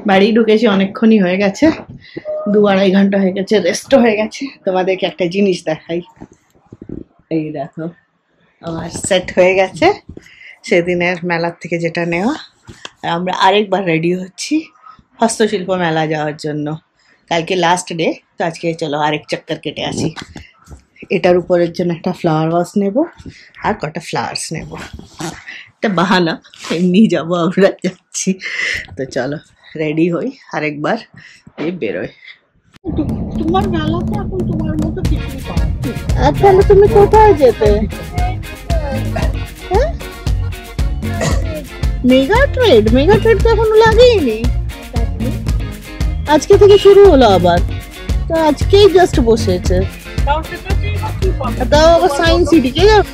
বাড়ি ঢুকেছি অনেকক্ষণই হয়ে গেছে, 2-2.5 ঘন্টা হয়ে গেছে, রেস্টও হয়ে গেছে। তোমাদেরকে একটা জিনিস দেখাই, এই দেখো আমার সেট হয়ে গেছে সেদিনের মেলার থেকে যেটা নেওয়া। আমরা আরেকবার রেডি হচ্ছি হস্তশিল্প মেলা যাওয়ার জন্য। কালকে লাস্ট ডে, তো আজকে চলো আরেক চক্কর কেটে আসি। এটার উপরের জন্য একটা ফ্লাওয়ার ওয়াস নেব আর কটা ফ্লাওয়ার্স নেব, এটা বাহানা, এমনি যাবো, আমরা যাচ্ছি। তো চলো রেডি হই আরেকবার, এই বেরোয়। তোমার মেলাতে এখন তোমার মতো কিছু পাই। তাহলে তুমি কোথায় যেতে? মেগা ট্রেড তো এখনো লাগেইনি, আজকে থেকে শুরু হলো আবার, তো আজকেই জাস্ট বসেছে। তাও আবার সায়েন্স সিটি কে যাবে।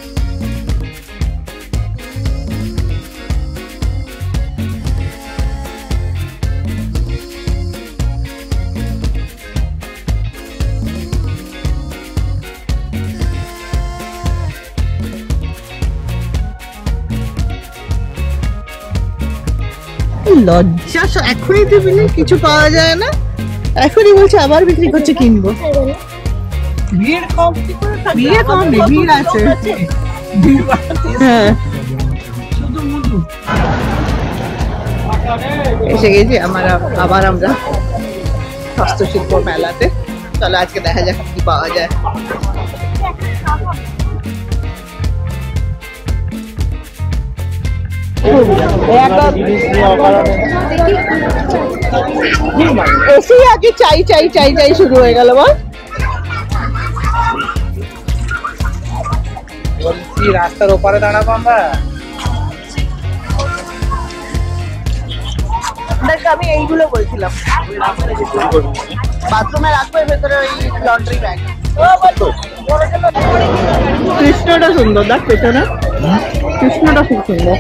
লজ্জা, এখনই দিবি না, কিছু পাওয়া যায় না, এখনই বলছে আবার বিক্রি করছে, কিনবো। ভিড় কম নেই, ভিড় আছে। হ্যাঁ এসে গেছি আবার আমরা হস্তশিল্প মেলাতে। চলো আজকে দেখা যাক কি পাওয়া যায়। এসেই আগে চাই চাই চাই চাই শুরু হয়ে গেল। বল রাস্তার ওপারে দাঁড়াবো আমরা। দেখ আমি এইগুলো বলছিলাম, বাথরুমে রাখবো, ভেতরে ওই লন্ড্রি ব্যাগ। কৃষ্ণটা সুন্দর, দেখ পেছনে কৃষ্ণটা খুব সুন্দর।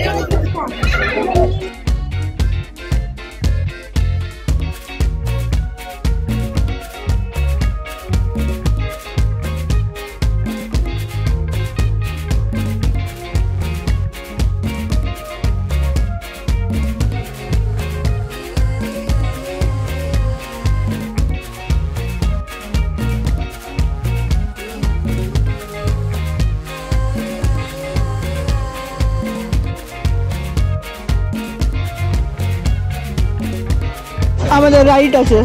আমাদের রাইট আছে,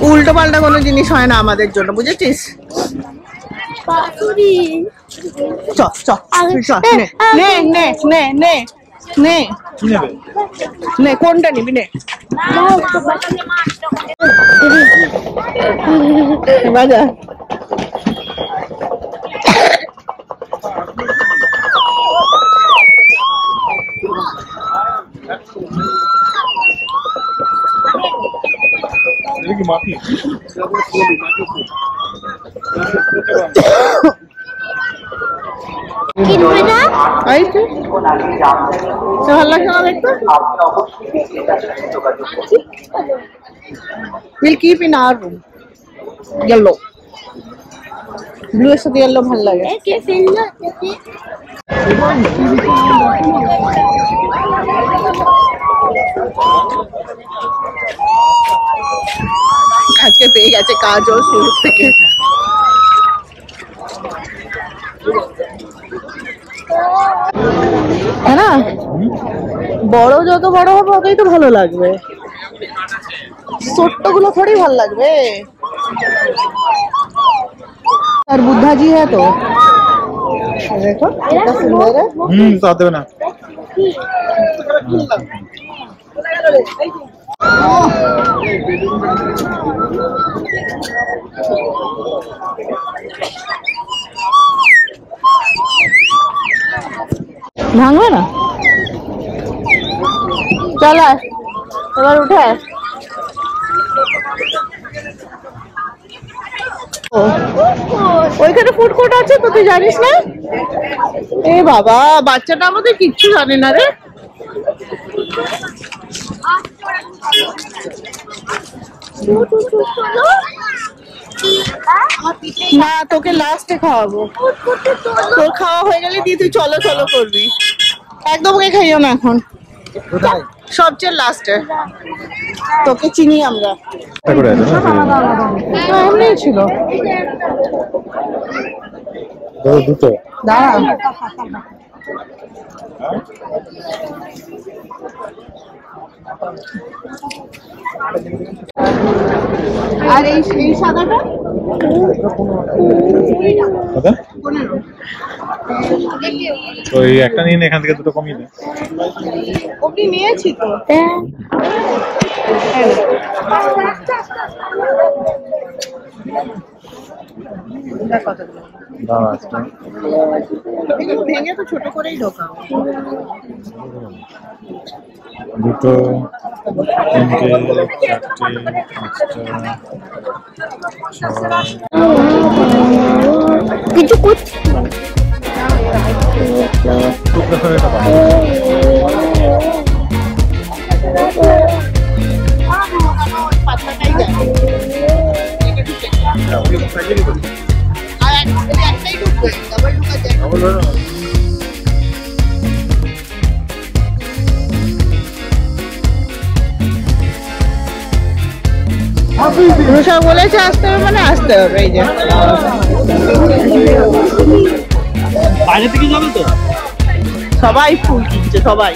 উল্টো পাল্টা কোনো জিনিস হয় না আমাদের জন্য, বুঝেছিস? চ চ চ, নে নে নে নে নে নে, কোনটা নিবি নে। বাজা মাটি কিনবে না, আইছে ভালো লাগছে না দেখতে। We'll keep in our room. Yellow, blue এর সাথে yellow ভালো লাগে। আজকে পেয়ে গেছে কাজও শুরু থেকে। হ্যাঁ না, বড় যত বড় হবে ততই তো ভালো লাগবে, ছোট্ট গুলো থোড়ি ভালো লাগবে। আর বুদ্ধা জি হ্যাঁ তো দেখো কিतना सुंदर है। साथ देना ভাঙবে না, চল এবার উঠে। ওইখানে ফুড কোর্ট আছে তো, তুই জানিস না? এ বাবা, বাচ্চাটা আমাদের কিচ্ছু জানে না রে। না তোকে লাস্টে খাওয়াবো, তোর খাওয়া হয়ে গেলে দিয়ে তুই চলো চলো করবি। একদম ওকে খাইও না এখন। সবচেয়ে লাস্টে তোকে চিনি আমরা। করে আছে না এমনি ছিল দুটো দাঁড়া। আর এই সাদাটা দাদা 15। তো এই একটা নিন, এখান থেকে দুটো কমিয়ে দেন। ওকে নিয়েছি তো। কতগুলো দাঁড়া আজকে এগুলো ভেঙে তো ছোট করেই ঢোকাও। দুটো, তিনটে, চারটে, পাঁচটা, কিছু করছি দুটো করে এটা বানাবো। পাতলাটাই যাবে। আর একটাই ঢুকবে, ডাবল ঢুকা যায়। রুষা বলেছে আসতে হবে মানে আসতে হবে। এই যে বাইরে থেকে যাবে তো? সবাই ফুল কিনছে, সবাই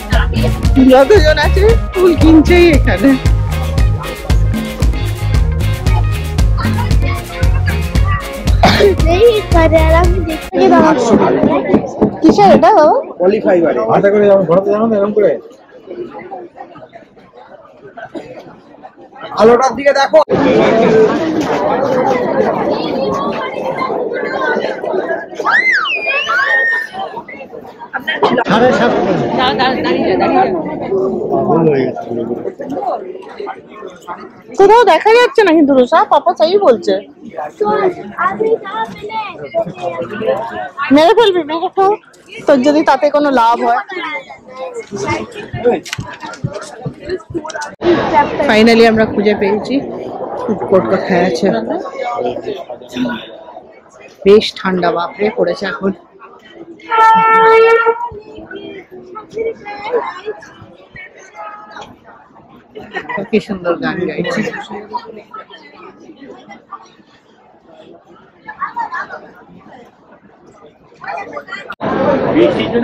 যতজন আছে ফুল কিনছেই এখানে। কিসের এটা বাবা? পলিফাইবারে আটা করে যাবেন, ঘোরাতে যাবেন এরকম করে। আলোটার দিকে দেখো। কোথাও দেখা যাচ্ছে না কিন্তু রুষা, পাপা তাই বলছে। মেরে ফেলবি, মেরে ফেল, তোর যদি তাতে কোনো লাভ হয়। ফাইনালি আমরা খুঁজে পেয়েছি ফুড কোর্ট কোথায় আছে। বেশ ঠান্ডা বাপরে পড়েছে এখন। কি সুন্দর গান গাইছে।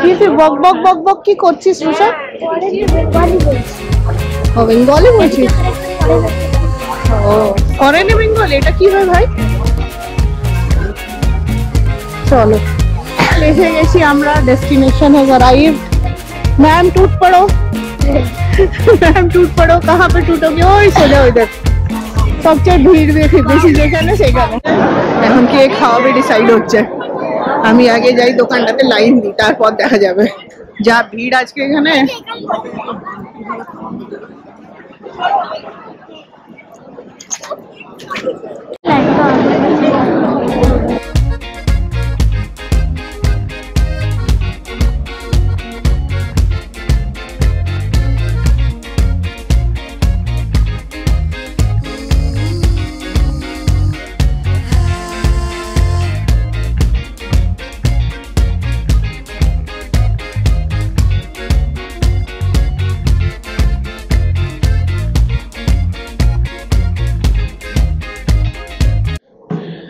কি তুই বক বক বক বক কি করছিস রুষা? ও বেঙ্গলি বলছিস? ও ফরেন বেঙ্গলি, এটা কি হয় ভাই? चलो एसे गেছি আমরা, डेस्टिनेशन है अराइव। मैम टूट पड़ो, मैम टूट पड़ो। कहाँ पे टूटोगे? ওই সোজা ওইদের সবচেয়ে ভিড় বেশি যেখানে সেখানে। এখন কি খাওয়াবে ডিসাইড হচ্ছে। আমি আগে যাই দোকানটাতে লাইন দিই, তারপর দেখা যাবে। যা ভিড় আজকে এখানে।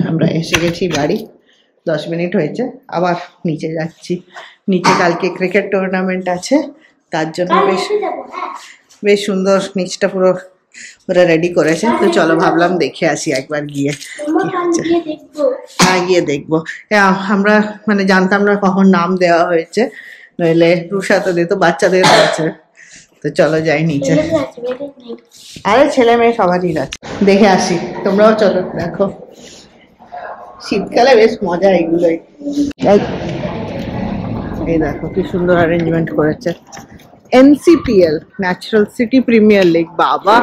আমরা এসে গেছি বাড়ি, 10 মিনিট হয়েছে। আবার নিচে যাচ্ছি। নিচে কালকে ক্রিকেট টুর্নামেন্ট আছে, তার জন্য বেশ সুন্দর নিচটা পুরো ওরা রেডি করেছে। তো চলো ভাবলাম দেখে আসি একবার গিয়ে কি হচ্ছে। হ্যাঁ গিয়ে দেখবো। আমরা মানে জানতাম না কখন নাম দেওয়া হয়েছে, নইলে রুষা তো দিত, বাচ্চাদের আছে। তো চলো যাই নিচে। আরে ছেলে মেয়ে সবারই আছে, দেখে আসি। তোমরাও চলো দেখো, শীতকালে বেশ মজা এগুলোই। এই দেখো কি সুন্দর অ্যারেঞ্জমেন্ট করেছে। NCPL, natural city premier league. বাবা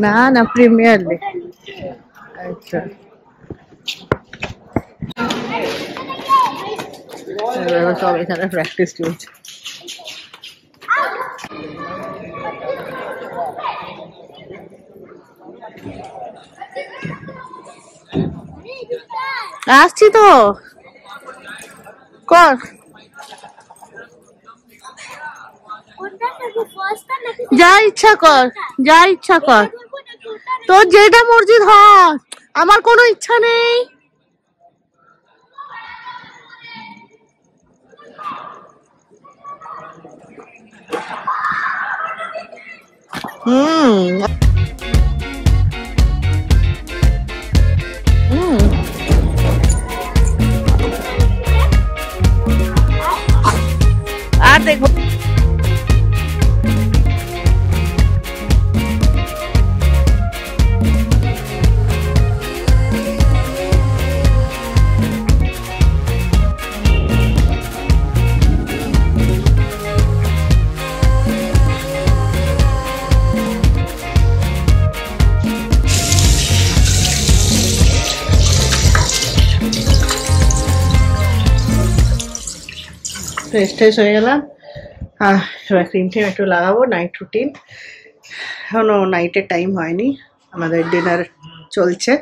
না না, প্রিমিয়ার লিগ। আচ্ছা সব এখানে প্র্যাকটিস চলছে। আসছি তো, কর যা ইচ্ছা কর, যা ইচ্ছা কর, তোর যেটা মর্জি ধর, আমার কোনো ইচ্ছা নেই। আর দেখো ফ্রেশ ট্রেশ হয়ে গেলাম। এবার ক্রিম টিম একটু লাগাবো, নাইট রুটিন। এখনো নাইটের টাইম হয়নি, আমাদের ডিনার চলছে,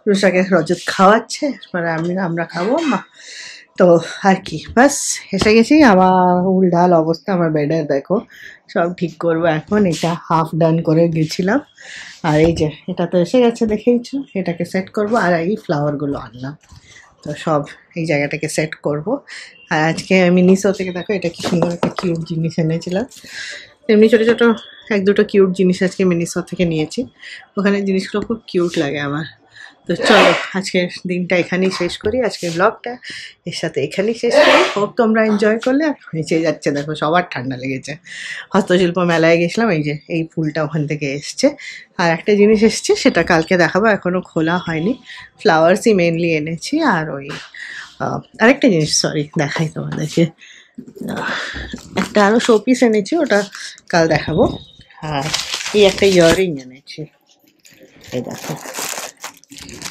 রুষাকে রজত খাওয়াচ্ছে, মানে আমরা খাবো মা। তো আর কি, বাস এসে গেছি। আমার উল্ডাল অবস্থা আমার বেডের, দেখো সব ঠিক করবো এখন। এটা হাফ ডান করে গেছিলাম, আর এই যে এটা তো এসে গেছে দেখেইছো, এটাকে সেট করবো। আর এই ফ্লাওয়ারগুলো আনলাম, তো সব এই জায়গাটাকে সেট করব। আর আজকে মিনিসো থেকে দেখো এটা কি সুন্দর একটা কিউট জিনিস এনেছিলাম। এমনি ছোটো ছোটো এক দুটো কিউট জিনিস আজকে মিনিসো থেকে নিয়েছি, ওখানে জিনিসগুলো খুব কিউট লাগে আমার। তো চলো আজকের দিনটা এখানেই শেষ করি, আজকের ব্লগটা এর সাথে এখানেই শেষ করি। হোপ তোমরা এনজয় করলে। নিচে যাচ্ছে দেখো, সবার ঠান্ডা লেগেছে। হস্তশিল্প মেলায় গেছিলাম, এই যে এই ফুলটা ওখান থেকে এসছে। আর একটা জিনিস এসছে, সেটা কালকে দেখাবো, এখনও খোলা হয়নি। ফ্লাওয়ার্সই মেনলি এনেছি। আর ওই আরেকটা জিনিস সরি দেখাই তোমাদেরকে, একটা আরও শোপিস এনেছি, ওটা কাল দেখাবো। আর এই একটা ইয়াররিং এনেছি, এই দেখো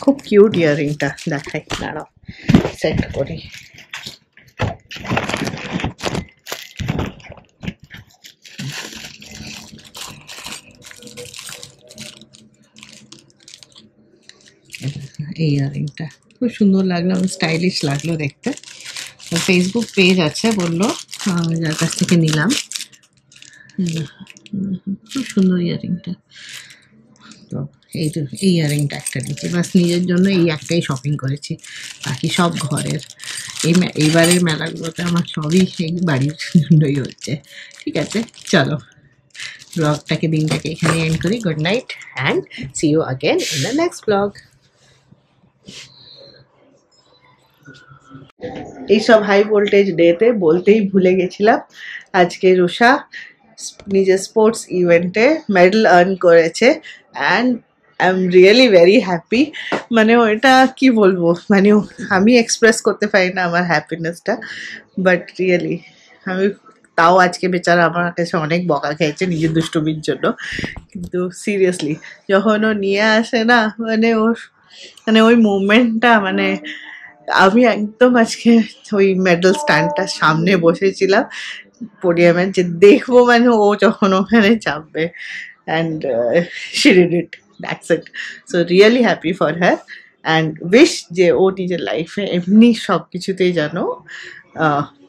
খুব কিউট ইয়াররিংটা, দেখাই দাঁড়াও সেট করি। এই ইয়াররিংটা খুব সুন্দর লাগলো, স্টাইলিশ লাগলো দেখতে। ফেসবুক পেজ আছে বললো, যার কাছ থেকে নিলাম। খুব সুন্দর ইয়াররিংটা। তো এই তো এই ইয়াররিংটা একটা নিয়েছি, বাস নিজের জন্য এই একটাই শপিং করেছি, বাকি সব ঘরের। এইবারের মেলাগুলোতে আমার সবই সেই বাড়ির জন্যই হচ্ছে। ঠিক আছে চলো ব্লগটাকে, দিনটাকে এখানে এন্ড করি। Good night and see you again in the next blog. এইসব হাই ভোল্টেজ ডেতে বলতেই ভুলে গেছিলাম, আজকে রুষা নিজের স্পোর্টস ইভেন্টে মেডেল আর্ন করেছে। And I am really very happy. মানে ওইটা কি বলবো, মানে আমি এক্সপ্রেস করতে পারি না আমার হ্যাপিনেসটা, বাট রিয়েলি আমি তাও আজকে বেচারা আমার কাছে অনেক বকা খেয়েছে নিজের দুষ্টুমির জন্য, কিন্তু সিরিয়াসলি যখন ও নিয়ে আসে না, মানে ওই মোমেন্টটা, মানে আমি একদম আজকে ওই মেডেল স্ট্যান্ডটার সামনে বসেছিলাম পোডিয়ামের, যে দেখবো মানে ও যখন ওখানে চাপবে। And she did it, that's it. So really happy for her and wish যে ও নিজের লাইফে এমনি সব কিছুতেই যেন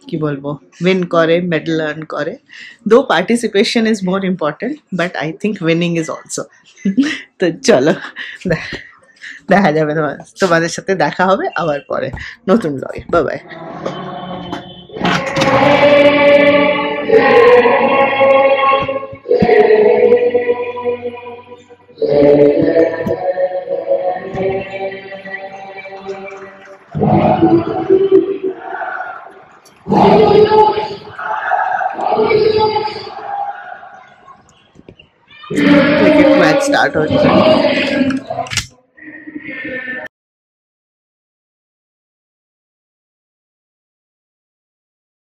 কি বলবো উইন করে, মেডেল আর্ন করে। দো participation is more important, but I think winning is also. তো চলো দেখা যাবে, তোমাদের সাথে দেখা হবে আবার পরে নতুন ব্লগে। Bye bye. Cricket match start হচ্ছে।